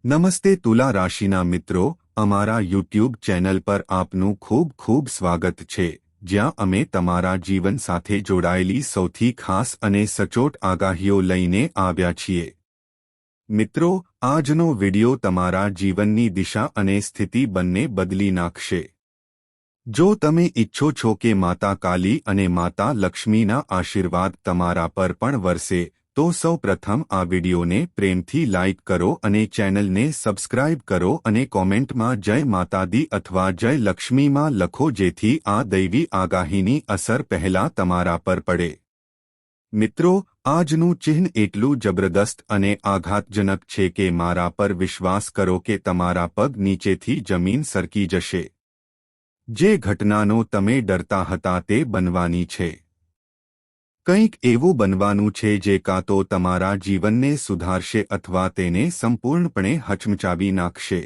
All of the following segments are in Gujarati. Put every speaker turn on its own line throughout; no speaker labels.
નમસ્તે તુલા રાશિના મિત્રો, અમારા યુટ્યુબ ચેનલ પર આપનું ખૂબ ખૂબ સ્વાગત છે, જ્યાં અમે તમારા જીવન સાથે જોડાયેલી સૌથી ખાસ અને સચોટ આગાહીઓ લઈને આવ્યા છીએ. મિત્રો, આજનો વિડિયો તમારા જીવનની દિશા અને સ્થિતિ બંને બદલી નાખશે. જો તમે ઈચ્છો છો કે માતા કાલી અને માતા લક્ષ્મીના આશીર્વાદ તમારા પર પણ વરસે, તો સૌ પ્રથમ આ વિડિયોને પ્રેમથી લાઇક કરો અને ચેનલને સબસ્ક્રાઇબ કરો અને કોમેન્ટમાં જય માતાદી અથવા જય લક્ષ્મીમાં લખો, જેથી આ દૈવી આગાહીની અસર પહેલા તમારા પર પડે. મિત્રો, આજનું ચિહ્ન એટલું જબરદસ્ત અને આઘાતજનક છે કે મારા પર વિશ્વાસ કરો કે તમારા પગ નીચેથી જમીન સરકી જશે. જે ઘટનાનો તમે ડરતા હતા તે બનવાની છે. કંઈક એવું બનવાનું છે જે કાં તો તમારા જીવનને સુધારશે અથવા તેને સંપૂર્ણપણે હચમચાવી નાખશે.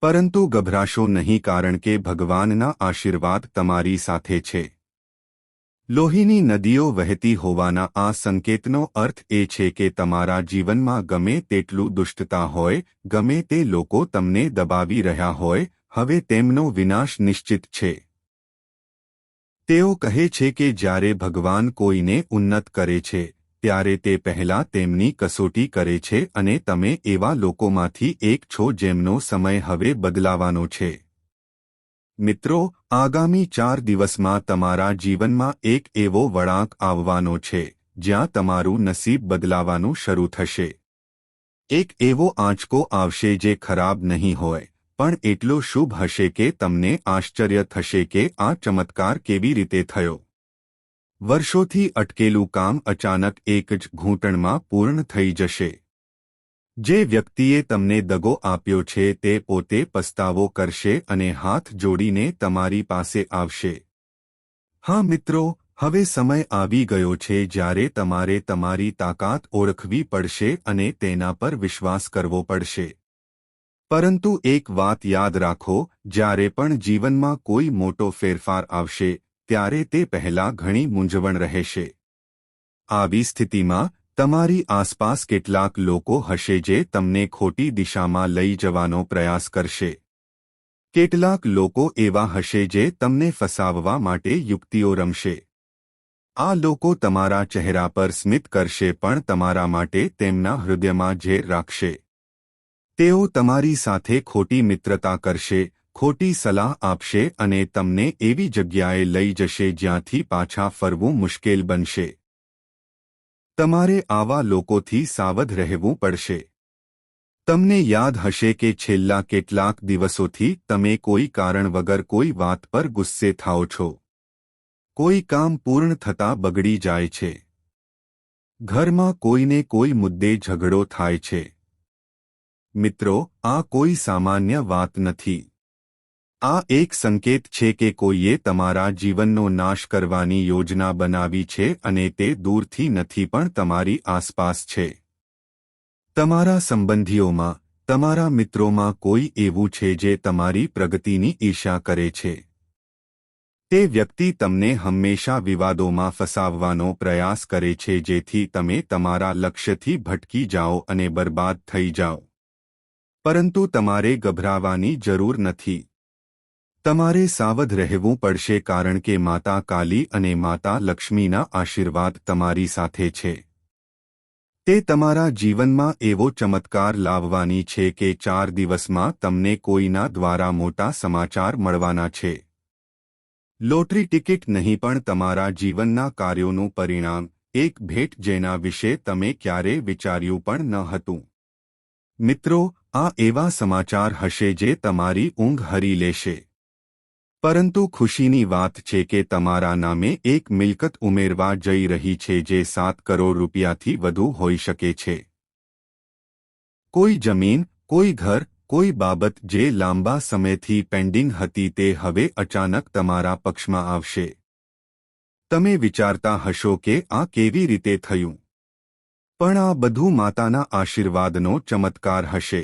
પરંતુ ગભરાશો નહીં, કારણ કે ભગવાનના આશીર્વાદ તમારી સાથે છે. લોહીની નદીઓ વહેતી હોવાના આ સંકેતનો અર્થ એ છે કે તમારા જીવનમાં ગમે તેટલું દુષ્ટતા હોય, ગમે તે લોકો તમને દબાવી રહ્યા હોય, હવે તેમનો વિનાશ નિશ્ચિત છે. તેઓ કહે છે કે જ્યારે ભગવાન કોઈને ઉન્નત કરે છે, ત્યારે તે પહેલાં તેમની કસોટી કરે છે, અને તમે એવા લોકોમાંથી એક છો જેમનો સમય હવે બદલાવાનો છે. મિત્રો, આગામી 4 દિવસમાં તમારા જીવનમાં એક એવો વળાંક આવવાનો છે, જ્યાં તમારું નસીબ બદલાવાનું શરૂ થશે. એક એવો આંચકો આવશે જે ખરાબ નહીં હોય, પણ એટલો શુભ હશે કે તમને આશ્ચર્ય થશે કે આ ચમત્કાર કેવી રીતે થયો. વર્ષોથી અટકેલું કામ અચાનક એક જ ઘૂંટણમાં પૂર્ણ થઈ જશે. જે વ્યક્તિએ તમને દગો આપ્યો છે તે પોતે પસ્તાવો કરશે અને હાથ જોડીને તમારી પાસે આવશે. હા મિત્રો, હવે સમય આવી ગયો છે જ્યારે તમારે તમારી તાકાત ઓળખવી પડશે અને તેના પર વિશ્વાસ કરવો પડશે. પરંતુ એક વાત યાદ રાખો, જ્યારે પણ જીવનમાં કોઈ મોટો ફેરફાર આવશે, ત્યારે તે પહેલાં ઘણી મૂંઝવણ રહેશે. આવી સ્થિતિમાં તમારી આસપાસ કેટલાક લોકો હશે જે તમને ખોટી દિશામાં લઈ જવાનો પ્રયાસ કરશે. કેટલાક લોકો એવા હશે જે તમને ફસાવવા માટે યુક્તિઓ રમશે. આ લોકો તમારા ચહેરા પર સ્મિત કરશે પણ તમારા માટે તેમના હૃદયમાં ઝેર રાખશે. તેઓ તમારી સાથે ખોટી મિત્રતા કરશે, ખોટી સલાહ આપશે અને તમને એવી જગ્યાએ લઈ જશે જ્યાંથી પાછા ફરવું મુશ્કેલ બનશે. તમારે આવા લોકોથી સાવધ રહેવું પડશે. તમને યાદ હશે કે છેલ્લા કેટલાક દિવસોથી તમે કોઈ કારણ વગર કોઈ વાત પર ગુસ્સે થાઓ છો. કોઈ કામ પૂર્ણ થતાં બગડી જાય છે. ઘરમાં કોઈને કોઈ મુદ્દે ઝઘડો થાય છે. મિત્રો, આ કોઈ સામાન્ય વાત નથી. આ એક સંકેત છે કે કોઈએ તમારા જીવનનો નાશ કરવાની યોજના બનાવી છે અને તે દૂરથી નથી પણ તમારી આસપાસ છે. તમારા સંબંધીઓમાં, તમારા મિત્રોમાં કોઈ એવું છે જે તમારી પ્રગતિની ઈર્ષ્યા કરે છે. તે વ્યક્તિ તમને હંમેશા વિવાદોમાં ફસાવવાનો પ્રયાસ કરે છે જેથી તમે તમારા લક્ષ્યથી ભટકી જાઓ અને બરબાદ થઈ જાઓ. પરંતુ તમારે ગભરાવાની જરૂર નથી. તમારે સાવધ રહેવું પડશે કારણ કે માતા કાલી અને માતા લક્ષ્મીના આશીર્વાદ તમારી સાથે છે. તે તમારા જીવનમાં એવો ચમત્કાર લાવવાની છે કે 4 દિવસમાં તમને કોઈના દ્વારા મોટા સમાચાર મળવાના છે. લોટરી ટિકિટ નહીં પણ તમારા જીવનના કાર્યોનું પરિણામ, એક ભેટ જેના વિશે તમે ક્યારેય વિચાર્યું પણ ન હતું. મિત્રો, આ એવા સમાચાર હશે જે તમારી ઊંઘ હરી લેશે. પરંતુ ખુશીની વાત છે કે તમારા નામે એક મિલકત ઉમેરવા જઈ રહી છે જે 7 કરોડ રૂપિયાથી વધુ હોઈ શકે છે. કોઈ જમીન, કોઈ ઘર, કોઈ બાબત જે લાંબા સમયથી પેન્ડિંગ હતી તે હવે અચાનક તમારા પક્ષમાં આવશે. તમે વિચારતા હશો કે આ કેવી રીતે થયું? પણ આ બધું માતાના આશીર્વાદનો ચમત્કાર હશે.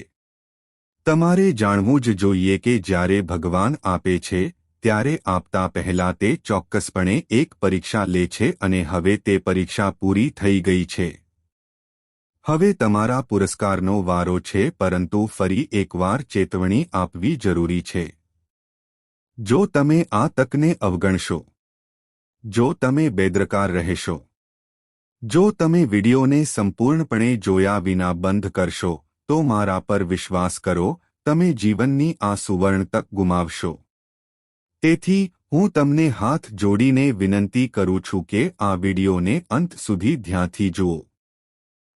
તમારે જાણવું જ જોઈએ કે જ્યારે ભગવાન આપે છે, ત્યારે આપતા પહેલા તે ચોક્કસપણે એક પરીક્ષા લે છે અને હવે તે પરીક્ષા પૂરી થઈ ગઈ છે. હવે તમારા પુરસ્કારનો વારો છે, પરંતુ ફરી એકવાર ચેતવણી આપવી જરૂરી છે. જો તમે આ તકને અવગણશો, જો તમે બેદરકાર રહેશો, જો તમે વિડિયોને સંપૂર્ણપણે જોયા વિના બંધ કરશો, તો મારા પર વિશ્વાસ કરો, તમે જીવનની આ સુવર્ણ તક ગુમાવશો. તેથી હું તમને હાથ જોડીને વિનંતી કરું છું કે આ વિડિયોને અંત સુધી ધ્યાનથી જુઓ.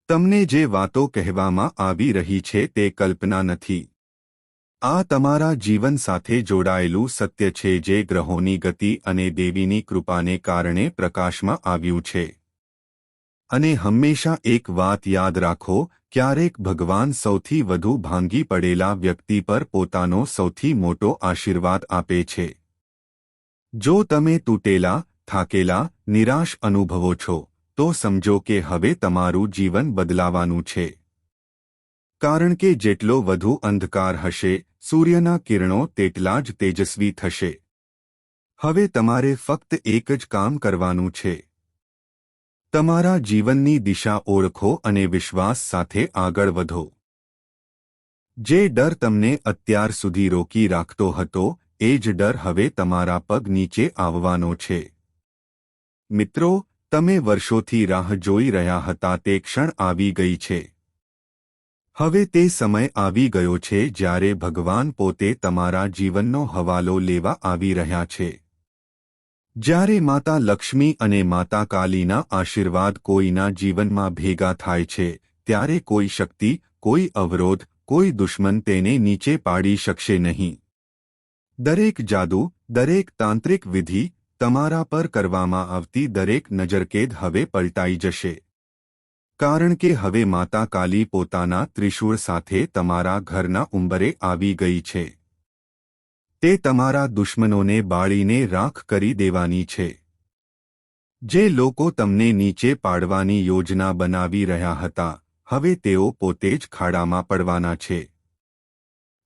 તમને જે વાતો કહેવામાં આવી રહી છે તે કલ્પના નથી. આ તમારા જીવન સાથે જોડાયેલું સત્ય છે, જે ગ્રહોની ગતિ અને દેવીની કૃપાને કારણે પ્રકાશમાં આવ્યું છે. અને હંમેશા એક વાત યાદ રાખો, ક્યારેક ભગવાન સૌથી વધુ ભાંગી પડેલા વ્યક્તિ પર પોતાનો સૌથી મોટો આશીર્વાદ આપે છે. જો તમે તૂટેલા, થાકેલા, નિરાશ અનુભવો છો, તો સમજો કે હવે તમારું જીવન બદલાવાનું છે. કારણ કે જેટલો વધુ અંધકાર હશે, સૂર્યના કિરણો તેટલા જ તેજસ્વી થશે. હવે તમારે ફક્ત એક જ કામ કરવાનું છે. તમારા જીવનની દિશા ઓળખો અને વિશ્વાસ સાથે આગળ વધો. જે ડર તમને અત્યાર સુધી રોકી રાખતો હતો, એ જ ડર હવે તમારા પગ નીચે આવવાનો છે. મિત્રો, તમે વર્ષોથી રાહ જોઈ રહ્યા હતા તે ક્ષણ આવી ગઈ છે. હવે તે સમય આવી ગયો છે જ્યારે ભગવાન પોતે તમારા જીવનનો હવાલો લેવા આવી રહ્યા છે. જ્યારે માતા લક્ષ્મી અને માતા કાલીના આશીર્વાદ કોઈના જીવનમાં ભેગા થાય છે, ત્યારે કોઈ શક્તિ, કોઈ અવરોધ, કોઈ દુશ્મન તેને નીચે પાડી શકશે નહીં. દરેક જાદુ, દરેક તાંત્રિક વિધિ, તમારા પર કરવામાં આવતી દરેક નજરકેદ હવે પલટાઈ જશે. કારણ કે હવે માતા કાલી પોતાના ત્રિશૂળ સાથે તમારા ઘરના ઉંબરે આવી ગઈ છે. તે તમારા દુશ્મનોને બાળીને રાખ કરી દેવાની છે. જે લોકો તમને નીચે પાડવાની યોજના બનાવી રહ્યા હતા, હવે તેઓ પોતે જ ખાડામાં પડવાના છે.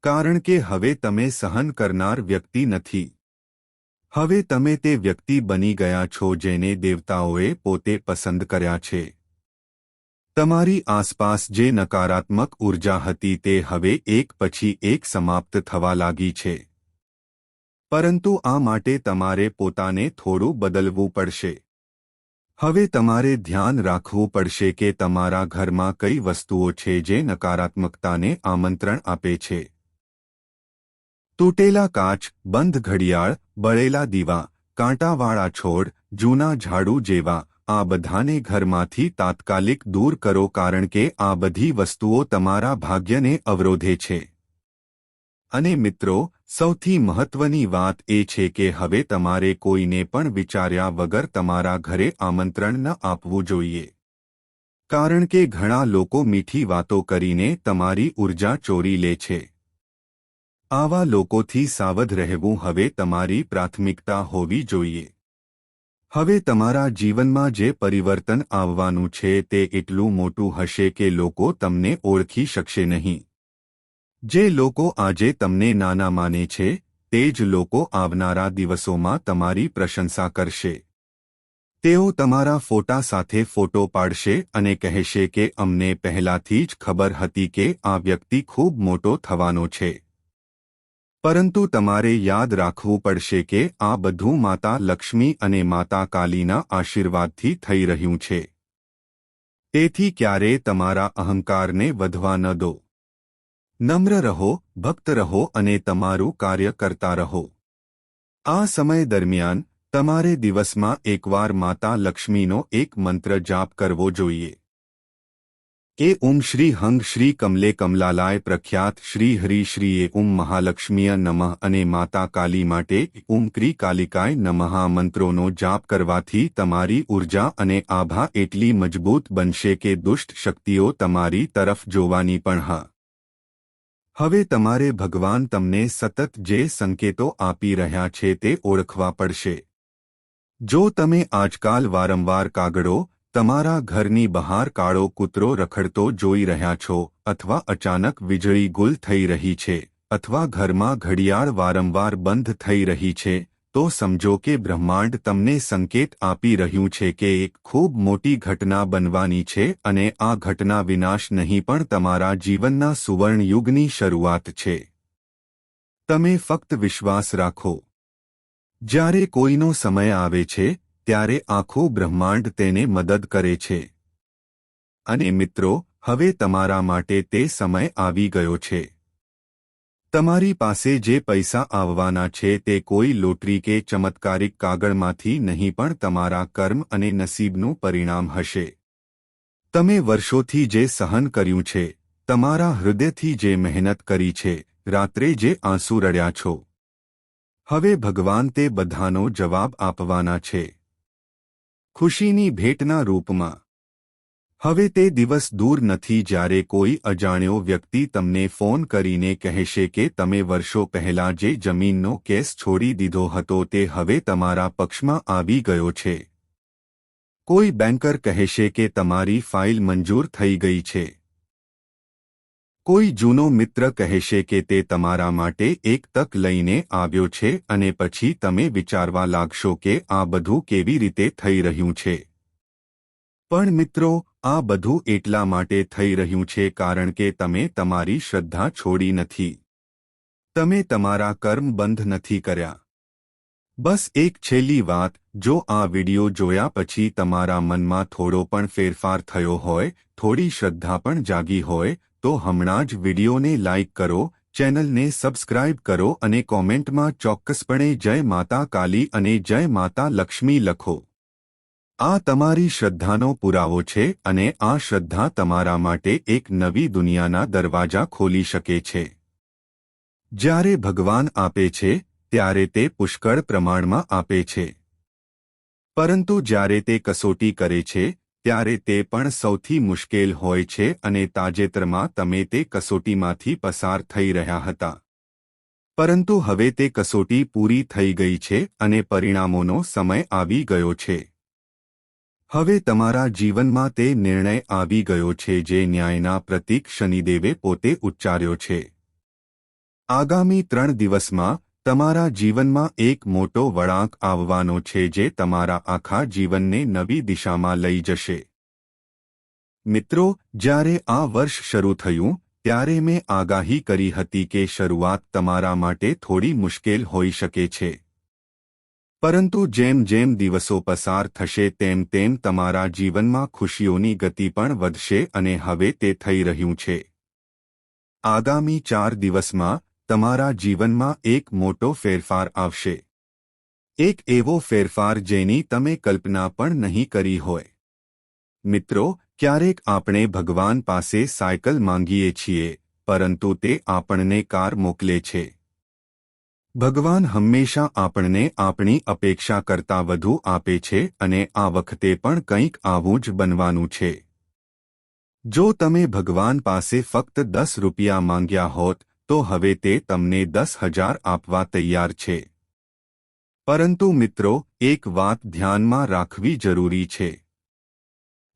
કારણ કે હવે તમે સહન કરનાર વ્યક્તિ નથી. હવે તમે તે વ્યક્તિ બની ગયા છો જેને દેવતાઓએ પોતે પસંદ કર્યા છે. તમારી આસપાસ જે નકારાત્મક ઉર્જા હતી તે હવે એક પછી એક સમાપ્ત થવા લાગી છે. પરંતુ આ માટે તમારે પોતાને થોડું બદલવું પડશે. હવે તમારે ધ્યાન રાખવું પડશે કે તમારા ઘરમાં કઈ વસ્તુઓ છે જે નકારાત્મકતાને આમંત્રણ આપે છે. તૂટેલા કાચ, બંધ ઘડિયાળ, બળેલા દીવા, કાંટાવાળા છોડ, જૂના ઝાડુ જેવા, આ બધાને ઘરમાંથી તાત્કાલિક દૂર કરો, કારણ કે આ બધી વસ્તુઓ તમારા ભાગ્યને અવરોધે છે. અને મિત્રો, સૌથી મહત્વની વાત એ છે કે હવે તમારે કોઈને પણ વિચાર્યા વગર તમારા ઘરે આમંત્રણ ન આપવું જોઈએ. કારણ કે ઘણા લોકો મીઠી વાતો કરીને તમારી ઉર્જા ચોરી લે છે. આવા લોકોથી સાવધ રહેવું હવે તમારી પ્રાથમિકતા હોવી જોઈએ. હવે તમારા જીવનમાં જે પરિવર્તન આવવાનું છે તે એટલું મોટું હશે કે લોકો તમને ઓળખી શકશે નહીં. જે લોકો આજે તમને નાના માને છે, તે જ લોકો આવનારા દિવસોમાં તમારી પ્રશંસા કરશે. તેઓ તમારા ફોટા સાથે ફોટો પાડશે અને કહેશે કે અમને પહેલાથી જ ખબર હતી કે આ વ્યક્તિ ખૂબ મોટો થવાનો છે. પરંતુ તમારે યાદ રાખવું પડશે કે આ બધું માતા લક્ષ્મી અને માતા કાલીના આશીર્વાદથી થઈ રહ્યું છે. તેથી ક્યારેય તમારા અહંકારને વધવા ન દો. નમ્ર રહો, ભક્ત રહો અને તમારું કાર્ય કરતા રહો. આ સમય દરમિયાન તમારે દિવસમાં એકવાર માતા લક્ષ્મીનો એક મંત્ર જાપ કરવો જોઈએ. એ ઓમ શ્રી હંગ શ્રી કમલે કમલાલાય પ્રખ્યાત શ્રી હરિ શ્રીએ ઓમ મહાલક્ષ્મીય નમઃ અને માતા કાલી માટે ઓમ ક્રી કાલિકાય નમઃ મંત્રોનો જાપ કરવાથી તમારી ઉર્જા અને આભા એટલી મજબૂત બનશે કે દુષ્ટ શક્તિઓ તમારી તરફ જોવાની પણ હવે તમારે ભગવાન તમને સતત જે સંકેતો આપી રહ્યા છે તે ઓળખવા પડશે. જો તમે આજકાલ વારંવાર કાગડો, તમારા ઘરની બહાર કાળો કૂતરો રખડતો જોઈ રહ્યા છો, અથવા અચાનક વીજળી ગુલ થઈ રહી છે, અથવા ઘરમાં ઘડિયાળ વારંવાર બંધ થઈ રહી છે, તો સમજો કે બ્રહ્માંડ તમને સંકેત આપી રહ્યું છે કે એક ખૂબ મોટી ઘટના બનવાની છે અને આ ઘટના વિનાશ નહીં પણ તમારા જીવનના સુવર્ણયુગની શરૂઆત છે. તમે ફક્ત વિશ્વાસ રાખો. જ્યારે કોઈનો સમય આવે છે ત્યારે આખું બ્રહ્માંડ તેને મદદ કરે છે. અને મિત્રો, હવે તમારા માટે તે સમય આવી ગયો છે. તમારી પાસે જે પૈસા આવવાના છે તે કોઈ લોટરી કે ચમત્કારિક કાગળમાંથી નહીં પણ તમારા કર્મ અને નસીબનું પરિણામ હશે. તમે વર્ષોથી જે સહન કર્યું છે, તમારા હૃદયથી જે મહેનત કરી છે, રાત્રે જે આંસુ રડ્યા છો, હવે ભગવાન તે બધાનો જવાબ આપવાના છે. ખુશીની ભેટના રૂપમાં. હવે તે દિવસ દૂર નથી જ્યારે કોઈ અજાણ્યો વ્યક્તિ તમને ફોન કરીને કહેશે કે તમે વર્ષો પહેલા જે જમીનનો કેસ છોડી દીધો હતો તે હવે તમારા પક્ષમાં આવી ગયો છે. કોઈ બેન્કર કહેશે કે તમારી ફાઇલ મંજૂર થઈ ગઈ છે. કોઈ જૂનો મિત્ર કહેશે કે તે તમારા માટે એક તક લઈને આવ્યો છે અને પછી તમે વિચારવા લાગશો કે આ બધું કેવી રીતે થઈ રહ્યું છે. પણ મિત્રો, આ બધું એટલા માટે થઈ રહ્યું છે કારણ કે તમે તમારી શ્રદ્ધા છોડી નથી. તમે તમારા કર્મ બંધ નથી કર્યા. બસ એક છેલ્લી વાત, જો આ વિડિયો જોયા પછી તમારા મનમાં થોડો પણ ફેરફાર થયો હોય, થોડી શ્રદ્ધા પણ જાગી હોય, તો હમણાં જ વિડિયોને લાઇક કરો, ચેનલને સબસ્ક્રાઇબ કરો અને કોમેન્ટમાં ચોક્કસપણે જય માતા કાલી અને જય માતા લક્ષ્મી લખો. આ તમારી શ્રદ્ધાનો પુરાવો છે અને આ શ્રદ્ધા તમારા માટે એક નવી દુનિયાના દરવાજા ખોલી શકે છે. જ્યારે ભગવાન આપે છે ત્યારે તે પુષ્કળ પ્રમાણમાં આપે છે. પરંતુ જ્યારે તે કસોટી કરે છે ત્યારે તે પણ સૌથી મુશ્કેલ હોય છે અને તાજેતરમાં તમે તે કસોટીમાંથી પસાર થઈ રહ્યા હતા. પરંતુ હવે તે કસોટી પૂરી થઈ ગઈ છે અને પરિણામોનો સમય આવી ગયો છે. હવે તમારા જીવનમાં તે નિર્ણય આવી ગયો છે જે ન્યાયના પ્રતીક શનિદેવે પોતે ઉચ્ચાર્યો છે. આગામી 3 દિવસમાં તમારા જીવનમાં એક મોટો વળાંક આવવાનો છે જે તમારા આખા જીવનને નવી દિશામાં લઈ જશે. મિત્રો, જ્યારે આ વર્ષ શરૂ થયું ત્યારે મેં આગાહી કરી હતી કે શરૂઆત તમારા માટે થોડી મુશ્કેલ હોઈ શકે છે. પરંતુ જેમ જેમ દિવસો પસાર થશે તેમ તેમ તમારા જીવનમાં ખુશીઓની ગતિ પણ વધશે અને હવે તે થઈ રહ્યું છે. આગામી 4 દિવસમાં તમારા જીવનમાં એક મોટો ફેરફાર આવશે. એક એવો ફેરફાર જેની તમે કલ્પના પણ નહીં કરી હોય. મિત્રો, ક્યારેક આપણે ભગવાન પાસે સાયકલ માંગીએ છીએ, પરંતુ તે આપણને કાર મોકલે છે. ભગવાન હંમેશા આપણને આપણી અપેક્ષા કરતાં વધુ આપે છે અને આ વખતે પણ કંઈક આવું જ બનવાનું છે. જો તમે ભગવાન પાસે ફક્ત 10 રૂપિયા માંગ્યા હોત તો હવે તે તમને 10,000 આપવા તૈયાર છે. પરંતુ મિત્રો, એક વાત ધ્યાનમાં રાખવી જરૂરી છે.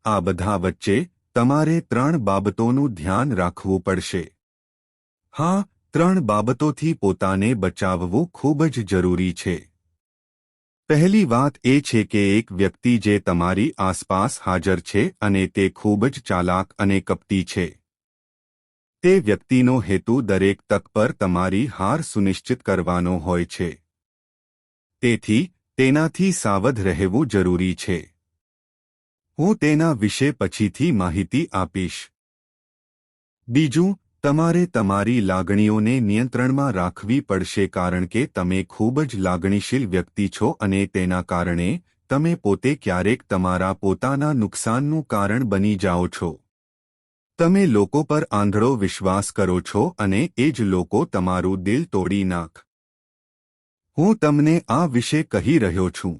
આ બધા વચ્ચે તમારે 3 બાબતોનું ધ્યાન રાખવું પડશે. હા, 3 બાબતોથી પોતાને બચાવવું ખૂબ જ જરૂરી છે. પહેલી વાત એ છે કે એક વ્યક્તિ જે તમારી આસપાસ હાજર છે અને તે ખૂબ જ ચાલાક અને કપટી છે. તે વ્યક્તિનો હેતુ દરેક તક પર તમારી હાર સુનિશ્ચિત કરવાનો હોય છે. તેથી તેનાથી સાવધ રહેવું જરૂરી છે. હું તેના વિશે પછીથી માહિતી આપીશ. બીજું, તમારે તમારી લાગણીઓને નિયંત્રણમાં રાખવી પડશે કારણ કે તમે ખૂબ જ લાગણીશીલ વ્યક્તિ છો અને તેના કારણે તમે પોતે ક્યારેક તમારા પોતાના નુકસાનનું કારણ બની જાઓ છો. તમે લોકો પર આંધળો વિશ્વાસ કરો છો અને એ જ લોકો તમારું દિલ તોડી નાખ. હું તમને આ વિશે કહી રહ્યો છું.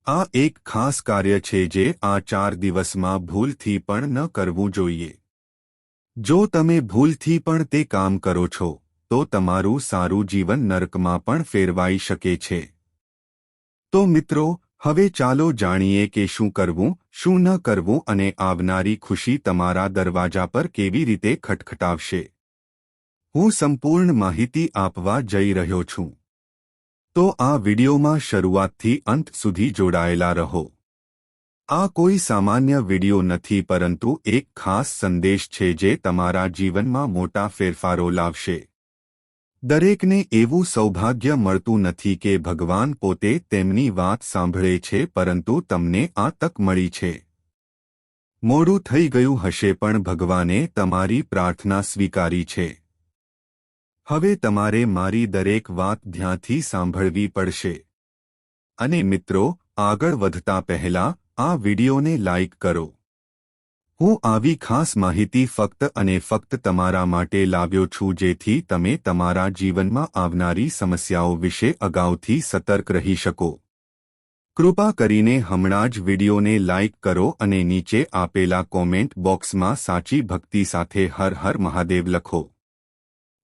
આ એક ખાસ કાર્ય છે જે આ 4 દિવસમાં ભૂલથી પણ ન કરવું જોઈએ. જો તમે ભૂલથી પણ તે કામ કરો છો તો તમારું સારું જીવન નરકમાં પણ ફેરવાઈ શકે છે. તો મિત્રો, હવે ચાલો જાણીએ કે શું કરવું, શું ન કરવું અને આવનારી ખુશી તમારા દરવાજા પર કેવી રીતે ખટખટાવશે. હું સંપૂર્ણ માહિતી આપવા જઈ રહ્યો છું. તો આ વિડિયોમાં શરૂઆતથી અંત સુધી જોડાયેલા રહો। આ કોઈ સામાન્ય વિડિયો નથી, પરંતુ એક ખાસ સંદેશ છે જે તમારા જીવનમાં મોટા ફેરફારો લાવશે। દરેકને એવું સૌભાગ્ય મળતું નથી કે ભગવાન પોતે તેમની વાત સાંભળે છે, પરંતુ તમને આ તક મળી છે। મોડું થઈ ગયું હશે, પણ ભગવાને તમારી પ્રાર્થના સ્વીકારી છે। હવે તમારે મારી દરેક વાત ધ્યાનથી સાંભળવી પડશે। અને મિત્રો, આગળ વધતા પહેલા આ વિડિયોને લાઇક કરો। હું આવી ખાસ માહિતી ફક્ત અને ફક્ત તમારા માટે લાવ્યો છું, જેથી તમે તમારા જીવનમાં આવનારી સમસ્યાઓ વિશે અગાઉથી સતર્ક રહી શકો। કૃપા કરીને હમણાં જ વિડિયોને લાઇક કરો અને નીચે આપેલા કોમેન્ટ બોક્સમાં સાચી ભક્તિ સાથે હર હર મહાદેવ લખો।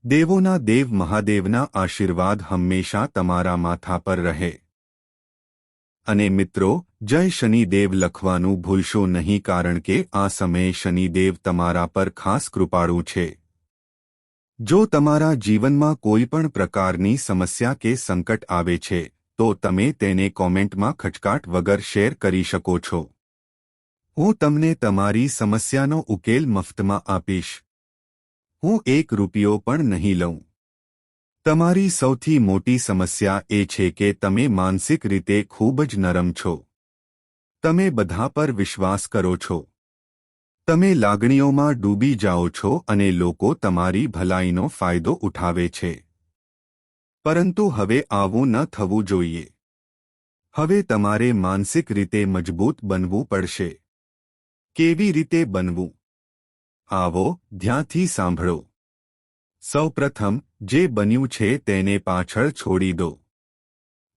દેવોના દેવ મહાદેવના આશીર્વાદ હંમેશા તમારા માથા પર રહે। અને મિત્રો, જય શનિદેવ લખવાનું ભૂલશો નહીં, કારણ કે આ સમયે શનિદેવ તમારા પર ખાસ કૃપાળુ છે। જો તમારા જીવનમાં કોઈ પણ પ્રકારની સમસ્યા કે સંકટ આવે છે, તો તમે તેને કોમેન્ટમાં ખચકાટ વગર શેર કરી શકો છો। હું તમને તમારી સમસ્યાનો ઉકેલ મફતમાં આપીશ। હું 1 રૂપિયો પણ નહીં લઉં। તમારી સૌથી મોટી સમસ્યા એ છે કે તમે માનસિક રીતે ખૂબ જ નરમ છો। તમે બધા પર વિશ્વાસ કરો છો। તમે લાગણીઓમાં ડૂબી જાઓ છો અને લોકો તમારી ભલાઈનો ફાયદો ઉઠાવે છે। પરંતુ હવે આવું ન થવું જોઈએ। હવે તમારે માનસિક રીતે મજબૂત બનવું પડશે। કેવી રીતે બનવું? આવો ધ્યાનથી સાંભળો। સૌપ્રથમ, જે બન્યું છે તેને પાછળ છોડી દો।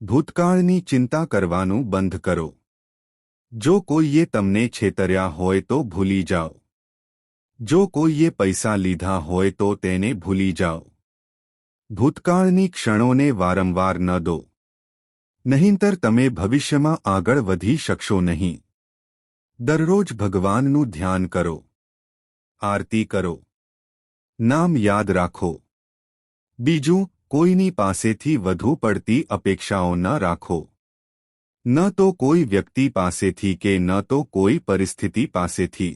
ભૂતકાળની ચિંતા કરવાનું બંધ કરો। જો કોઈએ તમને છેતર્યા હોય તો ભૂલી જાઓ। જો કોઈએ પૈસા લીધા હોય તો તેને ભૂલી જાઓ। ભૂતકાળની ક્ષણોને વારંવાર ન દો, નહીંતર તમે ભવિષ્યમાં આગળ વધી શકશો નહીં। દરરોજ ભગવાનનું ધ્યાન કરો, આરતી કરો, નામ યાદ રાખો। બીજું, કોઈની પાસેથી વધુ પડતી અપેક્ષાઓ ન રાખો। ન તો કોઈ વ્યક્તિ પાસેથી કે ન તો કોઈ પરિસ્થિતિ પાસેથી।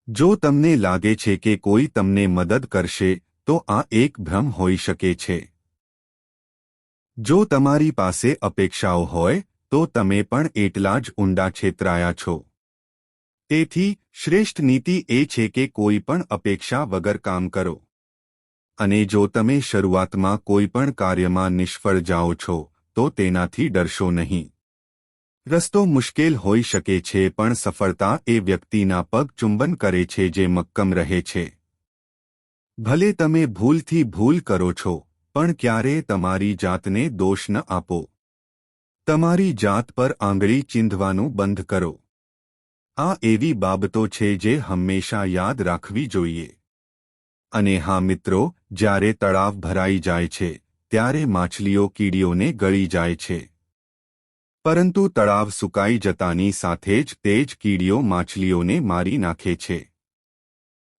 જો તમને લાગે છે કે કોઈ તમને મદદ કરશે, તો આ એક ભ્રમ હોઈ શકે છે। જો તમારી પાસે અપેક્ષાઓ હોય, તો તમે પણ એટલા જ ઊંડા છેતરાયા છો। તેથી શ્રેષ્ઠ નીતિ એ છે કે કોઈ પણ અપેક્ષા વગર કામ કરો। અને જો તમે શરૂઆતમાં કોઈ પણ કાર્યમાં નિષ્ફળ જાઓ છો, તો તેનાથી ડરશો નહીં। રસ્તો મુશ્કેલ હોઈ શકે છે, પણ સફળતા એ વ્યક્તિના પગ ચુંબન કરે છે જે મક્કમ રહે છે। ભલે તમે ભૂલથી ભૂલ કરો છો, પણ ક્યારેય તમારી જાતને દોષ ન આપો। તમારી જાત પર આંગળી ચીંધવાનું બંધ કરો। આ એવી બાબતો છે જે હંમેશા યાદ રાખવી જોઈએ। અને હા મિત્રો, જ્યારે તળાવ ભરાઈ જાય છે, ત્યારે માછલીઓ કીડીઓને ગળી જાય છે। પરંતુ તળાવ સુકાઈ જતાની સાથે જ તે જ કીડીઓ માછલીઓને મારી નાખે છે।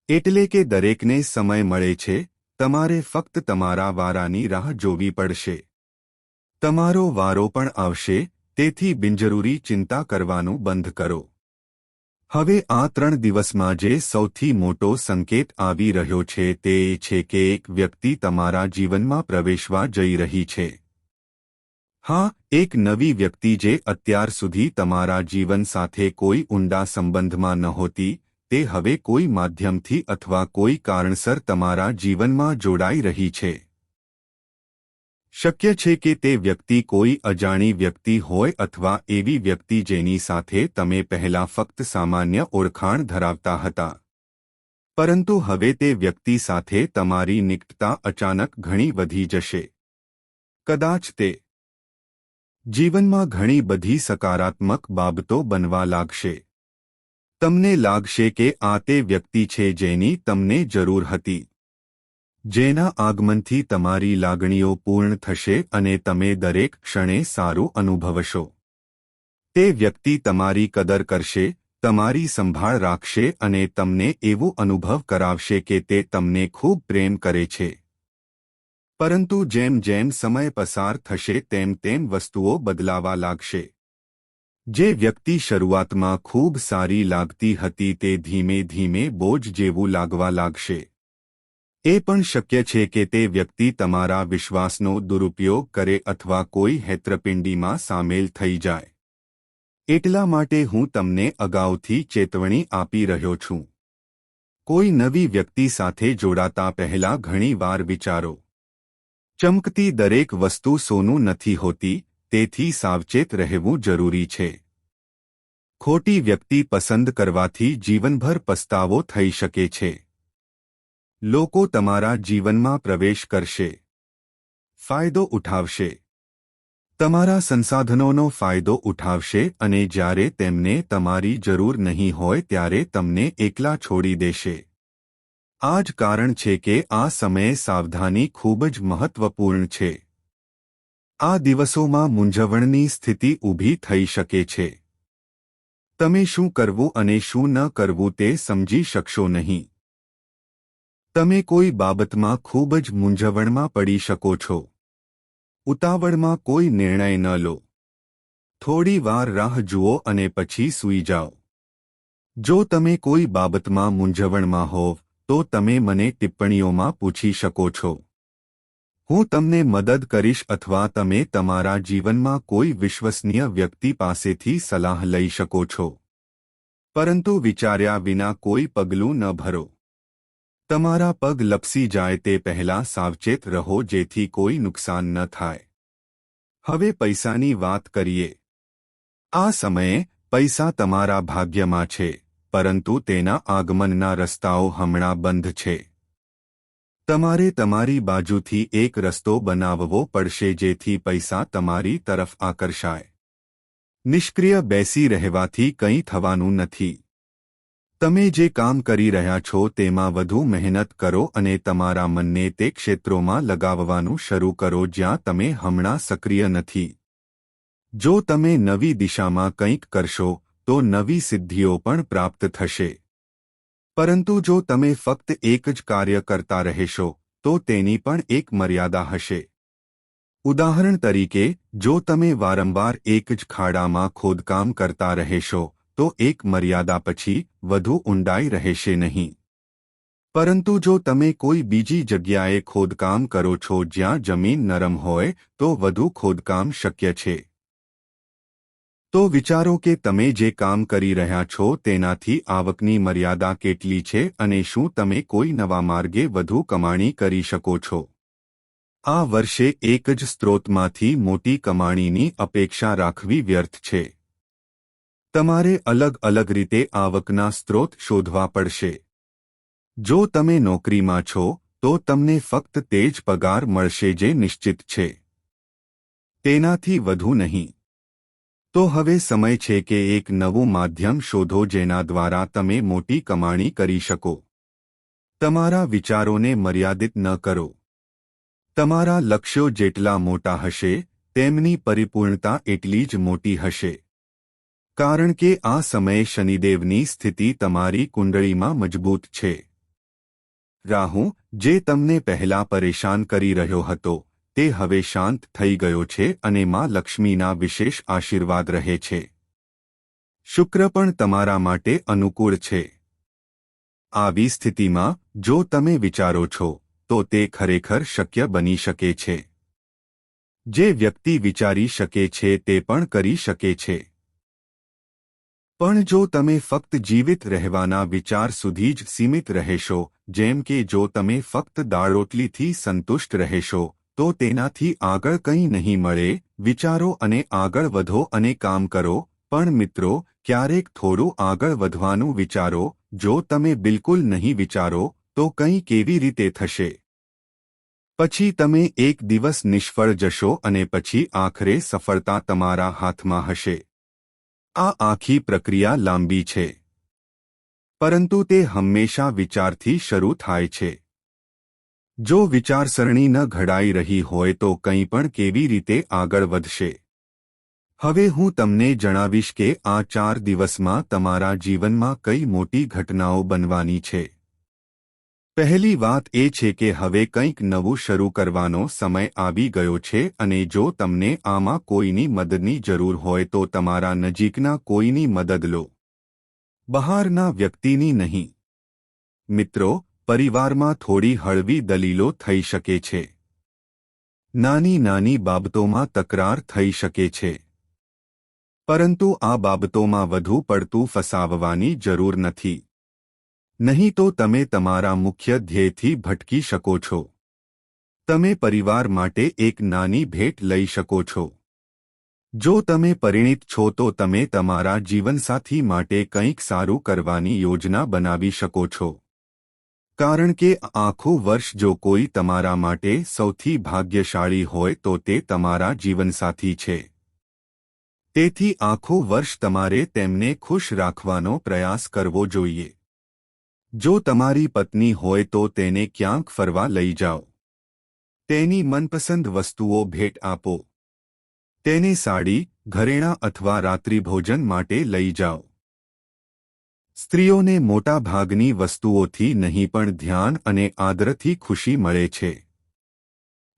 એટલે કે દરેકને સમય મળે છે, તમારે ફક્ત તમારા વારાની રાહ જોવી પડશે। તમારો વારો પણ આવશે, તેથી બિનજરૂરી ચિંતા કરવાનું બંધ કરો। હવે આ 3 દિવસમાં જે સૌથી મોટો સંકેત આવી રહ્યો છે તે એ છે કે એક વ્યક્તિ તમારા જીવનમાં પ્રવેશવા જઈ રહી છે। હા, એક નવી વ્યક્તિ જે અત્યાર સુધી તમારા જીવન સાથે કોઈ ઊંડા સંબંધમાં નહોતી, તે હવે કોઈ માધ્યમથી અથવા કોઈ કારણસર તમારા જીવનમાં જોડાઈ રહી છે। શક્ય છે કે તે વ્યક્તિ કોઈ અજાણી વ્યક્તિ હોય અથવા એવી વ્યક્તિ જેની સાથે તમે પહેલા ફક્ત સામાન્ય ઓળખાણ ધરાવતા હતા। પરંતુ હવે તે વ્યક્તિ સાથે તમારી નિકટતા અચાનક ઘણી વધી જશે। કદાચ તે જીવનમાં ઘણી બધી સકારાત્મક બાબતો બનવા લાગશે। તમને લાગશે કે આ તે વ્યક્તિ છે જેની તમને જરૂર હતી, જેના આગમનથી તમારી લાગણીઓ પૂર્ણ થશે અને તમે દરેક ક્ષણે સારું અનુભવશો। તે વ્યક્તિ તમારી કદર કરશે, તમારી સંભાળ રાખશે અને તમને એવું અનુભવ કરાવશે કે તે તમને ખૂબ પ્રેમ કરે છે। પરંતુ જેમ જેમ સમય પસાર થશે તેમ તેમ વસ્તુઓ બદલાવા લાગશે. જે વ્યક્તિ શરૂઆતમાં ખૂબ સારી લાગતી હતી તે ધીમે ધીમે બોજ જેવું લાગવા લાગશે. એ પણ શક્ય છે કે તે વ્યક્તિ તમારા વિશ્વાસનો દુરુપયોગ કરે અથવા કોઈ હેતરપિંડીમાં સામેલ થઈ જાય. એટલા માટે હું તમને અગાઉથી ચેતવણી આપી રહ્યો છું. કોઈ નવી વ્યક્તિ સાથે જોડાતા પહેલા ઘણી વાર વિચારો. ચમકતી દરેક વસ્તુ સોનું નથી હોતી, તેથી સાવચેત રહેવું જરૂરી છે. ખોટી વ્યક્તિ પસંદ કરવાથી જીવનભર પસ્તાવો થઈ શકે છે. લોકો તમારા જીવનમાં પ્રવેશ કરશે, ફાયદો ઉઠાવશે, તમારા સંસાધનોનો ફાયદો ઉઠાવશે અને જ્યારે તેમને તમારી જરૂર નહીં હોય ત્યારે તમને એકલા છોડી દેશે. આ જ કારણ છે કે આ સમયે સાવધાની ખૂબ જ મહત્વપૂર્ણ છે. આ દિવસોમાં મૂંઝવણની સ્થિતિ ઊભી થઈ શકે છે. તમે શું કરવું અને શું ન કરવું તે સમજી શકશો નહીં. તમે કોઈ બાબતમાં ખૂબ જ મૂંઝવણમાં પડી શકો છો. ઉતાવળમાં કોઈ નિર્ણય ન લો. થોડી વાર રાહ જુઓ અને પછી સૂઈ જાઓ. જો તમે કોઈ બાબતમાં મૂંઝવણમાં હોવ તો તમે મને ટિપ્પણીઓમાં પૂછી શકો છો. હું તમને મદદ કરીશ અથવા તમે તમારા જીવનમાં કોઈ વિશ્વસનીય વ્યક્તિ પાસેથી સલાહ લઈ શકો છો. પરંતુ વિચાર્યા વિના કોઈ પગલું ન ભરો. તમારા પગ લપસી જાય તે પહેલાં સાવચેત રહો જેથી કોઈ નુકસાન ન થાય. હવે પૈસાની વાત કરીએ. આ સમયે પૈસા તમારા ભાગ્યમાં છે, પરંતુ તેના આગમનના રસ્તાઓ હમણાં બંધ છે. તમારે તમારી બાજુથી એક રસ્તો બનાવવો પડશે જેથી પૈસા તમારી તરફ આકર્ષાય. નિષ્ક્રિય બેસી રહેવાથી કંઈ થવાનું નથી. તમે જે કામ કરી રહ્યા છો તેમાં વધુ મહેનત કરો અને તમારા મનને તે ક્ષેત્રોમાં લગાવવાનું શરૂ કરો જ્યાં તમે હમણાં સક્રિય નથી. જો તમે નવી દિશામાં કંઈક કરશો તો નવી સિદ્ધિઓ પણ પ્રાપ્ત થશે. પરંતુ જો તમે ફક્ત એક જ કાર્ય કરતા રહેશો તો તેની પણ એક મર્યાદા હશે. ઉદાહરણ તરીકે, જો તમે વારંવાર એક જ ખાડામાં ખોદકામ કરતા રહેશો તો એક મર્યાદા પછી વધુ ઊંડાઈ રહેશે નહીં. પરંતુ જો તમે કોઈ બીજી જગ્યાએ ખોદકામ કરો છો જ્યાં જમીન નરમ હોય તો વધુ ખોદકામ શક્ય છે. તો વિચારો કે તમે જે કામ કરી રહ્યા છો તેનાથી આવકની મર્યાદા કેટલી છે અને શું તમે કોઈ નવા માર્ગે વધુ કમાણી કરી શકો છો. આ વર્ષે એક જ સ્ત્રોતમાંથી મોટી કમાણીની અપેક્ષા રાખવી વ્યર્થ છે. તમારે અલગ અલગ રીતે આવકના સ્ત્રોત શોધવા પડશે. જો તમે નોકરીમાં છો તો તમને ફક્ત તે જ પગાર મળશે જે નિશ્ચિત છે. તેનાથી વધુ નહીં. તો હવે સમય છે કે એક નવું માધ્યમ શોધો જેના દ્વારા તમે મોટી કમાણી કરી શકો. તમારા વિચારોને મર્યાદિત ન કરો. તમારા લક્ષ્યો જેટલા મોટા હશે તેમની પરિપૂર્ણતા એટલી જ મોટી હશે. કારણ કે આ સમયે શનિદેવની સ્થિતિ તમારી કુંડળીમાં મજબૂત છે. રાહુ, જે તમને પહેલા પરેશાન કરી રહ્યો હતો, તે હવે શાંત થઈ ગયો છે અને માં લક્ષ્મીના વિશેષ આશીર્વાદ રહે છે. શુક્ર પણ તમારા માટે અનુકૂળ છે. આવી સ્થિતિમાં જો તમે વિચારો છો તો તે ખરેખર શક્ય બની શકે છે. જે વ્યક્તિ વિચારી શકે છે તે પણ કરી શકે છે. પણ જો તમે ફક્ત જીવિત રહેવાના વિચાર સુધી જ સીમિત રહેશો, જેમ કે જો તમે ફક્ત દાળ રોટલીથી સંતુષ્ટ રહેશો તો તેનાથી આગળ કંઈ નહીં મળે. વિચારો અને આગળ વધો અને કામ કરો. પણ મિત્રો, ક્યારેક થોડું આગળ વધવાનું વિચારો. જો તમે બિલકુલ નહીં વિચારો તો કંઈ કેવી રીતે થશે? પછી તમે એક દિવસ નિષ્ફળ જશો અને પછી આખરે સફળતા તમારા હાથમાં હશે. આ આખી પ્રક્રિયા લાંબી છે, પરંતુ તે હંમેશા વિચારથી શરૂ થાય છે. જો વિચારસરણી ન ઘડાઈ રહી હોય તો કંઈ પણ કેવી રીતે આગળ વધશે? હવે હું તમને જણાવીશ કે આ 4 દિવસમાં તમારા જીવનમાં કઈ મોટી ઘટનાઓ બનવાની છે. પહેલી વાત એ છે કે હવે કંઈક નવું શરૂ કરવાનો સમય આવી ગયો છે અને જો તમને આમાં કોઈની મદદની જરૂર હોય તો તમારા નજીકના કોઈની મદદ લો. બહારના વ્યક્તિની નહીં. મિત્રો, પરિવારમાં થોડી હળવી દલીલો થઈ શકે છે. નાની નાની બાબતોમાં તકરાર થઈ શકે છે. પરંતુ આ બાબતોમાં વધુ પડતું ફસાવવાની જરૂર નથી. નહીં તો તમે તમારા મુખ્ય ધ્યેયથી ભટકી શકો છો. તમે પરિવાર માટે એક નાની ભેટ લઈ શકો છો. જો તમે પરિણીત છો તો તમે તમારા જીવનસાથી માટે કંઈક સારું કરવાની યોજના બનાવી શકો છો. કારણ કે આખું વર્ષ જો કોઈ તમારા માટે સૌથી ભાગ્યશાળી હોય તો તે તમારા જીવનસાથી છે. તેથી આખું વર્ષ તમારે તેમને ખુશ રાખવાનો પ્રયાસ કરવો જોઈએ. જો તમારી પત્ની હોય તો તેને ક્યાંક ફરવા લઈ જાઓ. તેની મનપસંદ વસ્તુઓ ભેટ આપો. તેને સાડી, ઘરેણાં અથવા રાત્રિભોજન માટે લઈ જાઓ. સ્ત્રીઓને મોટા ભાગની વસ્તુઓથી નહીં પણ ધ્યાન અને આદરથી ખુશી મળે છે.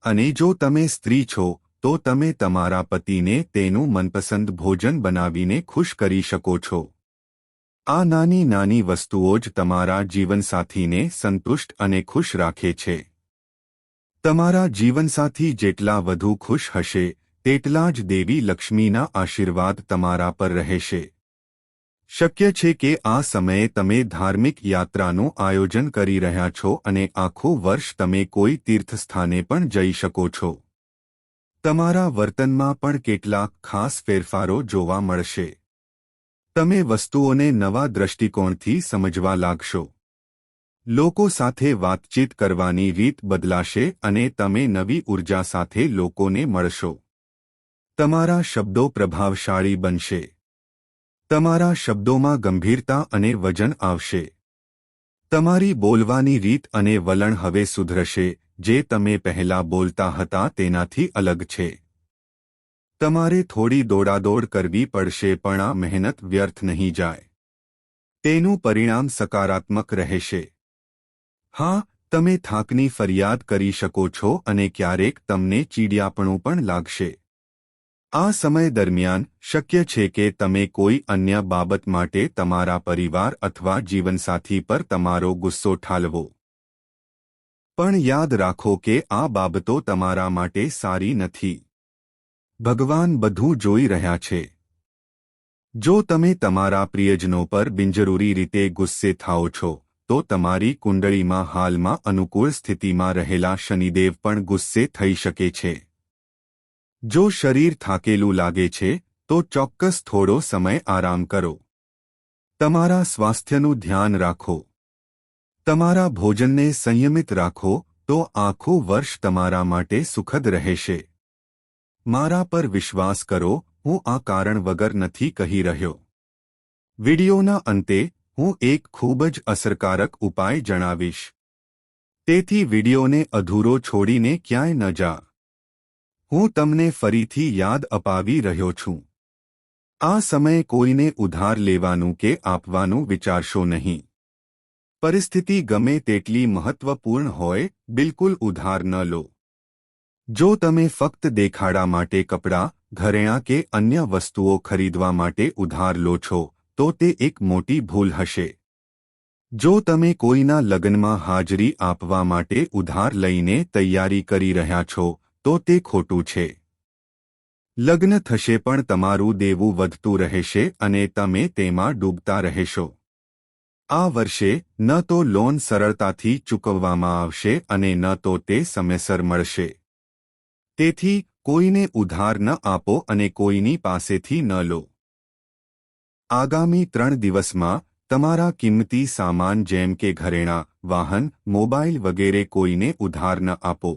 અને જો તમે સ્ત્રી છો તો તમે તમારા પતિને તેનું મનપસંદ ભોજન બનાવીને ખુશ કરી શકો છો. આ નાની નાની વસ્તુઓ જ તમારા જીવનસાથીને સંતુષ્ટ અને ખુશ રાખે છે. તમારા જીવનસાથી જેટલા વધુ ખુશ હશે તેટલા જ દેવી લક્ષ્મીના આશીર્વાદ તમારા પર રહેશે. શક્ય છે કે આ સમયે તમે ધાર્મિક યાત્રાનું આયોજન કરી રહ્યા છો અને આખું વર્ષ તમે કોઈ તીર્થસ્થાને પણ જઈ શકો છો. તમારા વર્તનમાં પણ કેટલાક ખાસ ફેરફારો જોવા મળશે. તમે વસ્તુઓને નવા દૃષ્ટિકોણથી સમજવા લાગશો. લોકો સાથે વાતચીત કરવાની રીત બદલાશે અને તમે નવી ઉર્જા સાથે લોકોને મળશો. તમારા શબ્દો પ્રભાવશાળી બનશે. તમારા શબ્દોમાં ગંભીરતા અને વજન આવશે. તમારી બોલવાની રીત અને વલણ હવે સુધરશે. જે તમે પહેલા બોલતા હતા તેનાથી અલગ છે. તમારે થોડી દોડાદોડ કરવી પડશે પણ આ મહેનત વ્યર્થ નહીં જાય. તેનું પરિણામ સકારાત્મક રહેશે. હા, તમે થાકની ફરિયાદ કરી શકો છો અને ક્યારેક તમને ચીડિયાપણું પણ લાગશે. આ સમય દરમિયાન શક્ય છે કે તમે કોઈ અન્ય બાબત માટે તમારા પરિવાર અથવા જીવનસાથી પર તમારો ગુસ્સો ઠાલવો. પણ યાદ રાખો કે આ બાબતો તમારા માટે સારી નથી. ભગવાન બધું જોઈ રહ્યા છે. જો તમે તમારા પ્રિયજનો પર બિનજરૂરી રીતે ગુસ્સે થાઓ છો તો તમારી કુંડળીમાં હાલમાં અનુકૂળ સ્થિતિમાં રહેલા શનિદેવ પણ ગુસ્સે થઈ શકે છે. જો શરીર થાકેલું લાગે છે તો ચોક્કસ થોડો સમય આરામ કરો. તમારા સ્વાસ્થ્યનું ધ્યાન રાખો. તમારા ભોજનને સંયમિત રાખો તો આખું વર્ષ તમારા માટે સુખદ રહેશે. મારા પર વિશ્વાસ કરો, હું આ કારણ વગર નથી કહી રહ્યો. વિડિયોના અંતે હું એક ખૂબ જ અસરકારક ઉપાય જણાવીશ. તેથી વિડિયોને અધૂરો છોડીને ક્યાંય ન જા. હું તમને ફરીથી યાદ અપાવી રહ્યો છું. આ સમયે કોઈને ઉધાર લેવાનું કે આપવાનું વિચારશો નહીં. પરિસ્થિતિ ગમે તેટલી મહત્વપૂર્ણ હોય, બિલકુલ ઉધાર ન લો. જો તમે ફક્ત દેખાડા માટે કપડાં, ઘરેણાં કે અન્ય વસ્તુઓ ખરીદવા માટે ઉધાર લો છો તો તે એક મોટી ભૂલ હશે. જો તમે કોઈના લગ્નમાં હાજરી આપવા માટે ઉધાર લઈને તૈયારી કરી રહ્યા છો તો તે ખોટું છે. લગ્ન થશે પણ તમારું દેવું વધતું રહેશે અને તમે તેમાં ડૂબતા રહેશો. આ વર્ષે ન તો લોન સરળતાથી ચૂકવવામાં આવશે અને ન તો તે સમયસર મળશે. તેથી કોઈને ઉધાર ન આપો અને કોઈની પાસેથી ન લો. આગામી 3 દિવસમાં તમારા કિંમતી સામાન જેમ કે ઘરેણાં, વાહન, મોબાઈલ વગેરે કોઈને ઉધાર ન આપો.